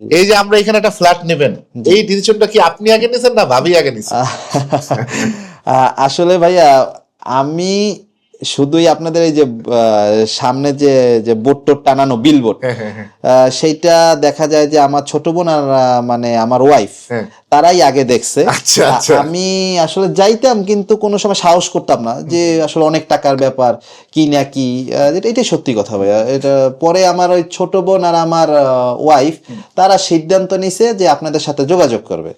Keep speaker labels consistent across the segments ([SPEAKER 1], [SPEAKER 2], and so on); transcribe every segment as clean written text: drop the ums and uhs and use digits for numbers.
[SPEAKER 1] এই যে আমরা এখানে একটা ফ্ল্যাট নেবেন, এই ডিসিশনটা কি আপনি আগে নিয়েছেন না ভাবি আগে নিয়েছেন?
[SPEAKER 2] আসলে ভাইয়া আমি শুধুই আপনাদের এই যে সামনে যে যে বোর্ড টোড টানানো বিলবোর্ড, সেইটা দেখা যায় যে আমার ছোট বোন আর মানে আমার ওয়াইফ তারাই আগে দেখছে।
[SPEAKER 1] আচ্ছা, আচ্ছা।
[SPEAKER 2] আমি আসলে যাইতাম কিন্তু কোনো সময় সাহস করতাম না, যে আসলে অনেক টাকার ব্যাপার কি না কি, এটাই সত্যি কথা ভাইয়া। এটা পরে আমার ওই ছোট বোন আর আমার ওয়াইফ তারা সিদ্ধান্ত নিছে যে আপনাদের সাথে যোগাযোগ করবে।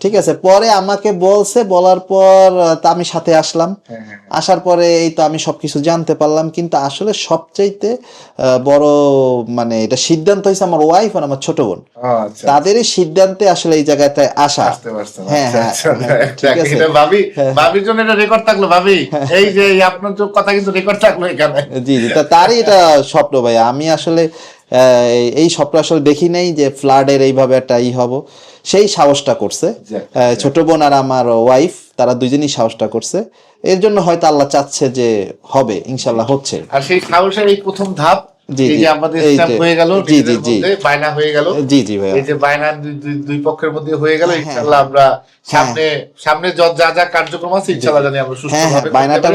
[SPEAKER 2] ঠিক আছে, পরে আমাকে বলছে, বলার পর তা আমি সাথে আসলাম। আসার পরে এই তো আমি সবকিছু জানতে পারলাম। কিন্তু আসলে সবচাইতে বড় মানে এটা সিদ্ধান্ত হয়েছে আমার ওয়াইফ আর আমার ছোট বোন, তাদেরই সিদ্ধান্তে আসলে এই জায়গাটায় আসা। হ্যাঁ হ্যাঁ ঠিক আছে,
[SPEAKER 1] ভাবির জন্য এটা রেকর্ড থাকলো। ভাবি এই যে আপনার কথা কিন্তু রেকর্ড থাকলো এখানে।
[SPEAKER 2] জি জি, তারই এটা স্বপ্ন ভাই। আমি আসলে এই স্বপ্ন আসলে দেখি নাই যে ফ্লাডের এইভাবে একটা হব। সেই সাহসটা করছে ছোট বোন আর আমার ওয়াইফ, তারা দুইজনই সাহসটা করছে। এর জন্য হয়তো আল্লাহ চাচ্ছে যে হবে, ইনশাল্লাহ হচ্ছে।
[SPEAKER 1] আর সেই সাহসের এই প্রথম ধাপ আমাদের হয়ে গেল, বায়না হয়ে গেল।
[SPEAKER 2] জি জি ভাইয়া,
[SPEAKER 1] এই যে বায়না দুই পক্ষের মধ্যে হয়ে গেল, ইনশাআল্লাহ আমরা সামনে যা যা কার্যক্রম আছে ইনশাআল্লাহ জানি আমরা সুষ্ঠুভাবে
[SPEAKER 2] বায়নাটা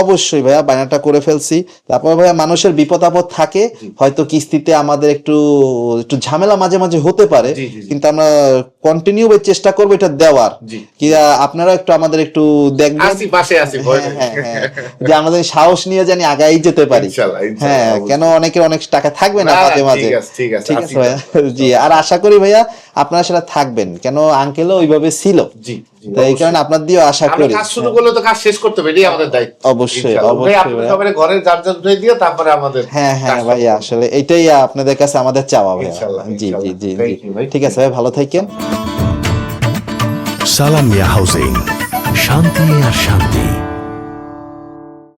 [SPEAKER 2] অবশ্যই ভাইয়া বায়নাটা করে ফেলছি। তারপর ভাইয়া মানুষের বিপদ আপদ থাকে, হয়তো কিস্তিতে আমাদের একটু ঝামেলা মাঝে মাঝে হতে পারে, কিন্তু আমরা কন্টিনিউ চেষ্টা করবো এটা দেওয়ার। কি আপনারা একটু আমাদের একটু দেখবেন, যে আমাদের সাহস নিয়ে জানি আগাই যেতে পারি। হ্যাঁ, কেন অনেকের অনেক টাকা থাকবে না মাঝে মাঝে। ঠিক আছে ভাইয়া, জি। আর আশা করি ভাইয়া আপনারা সেটা থাকবেন, কেন আঙ্কেলও ওইভাবে ছিল। এই কারণে আপনার দিয়ে আশা করি
[SPEAKER 1] কাজ শুরু করলে তো কাজ শেষ করতে হবে, এটাই আমাদের দায়িত্ব।
[SPEAKER 2] অবশ্যই অবশ্যই
[SPEAKER 1] আপনারা ঘরে যার যার উঠাই দিয়ে তারপরে আমাদের।
[SPEAKER 2] হ্যাঁ হ্যাঁ ভাইয়া, আসলে এটাই আপনাদের কাছে আমাদের চাওয়া ভাইয়া। জি জি জি জি, ঠিক আছে ভাই, ভালো থাকেন।
[SPEAKER 3] সালামিয়া হাউজিং, শান্তি আর শান্তি।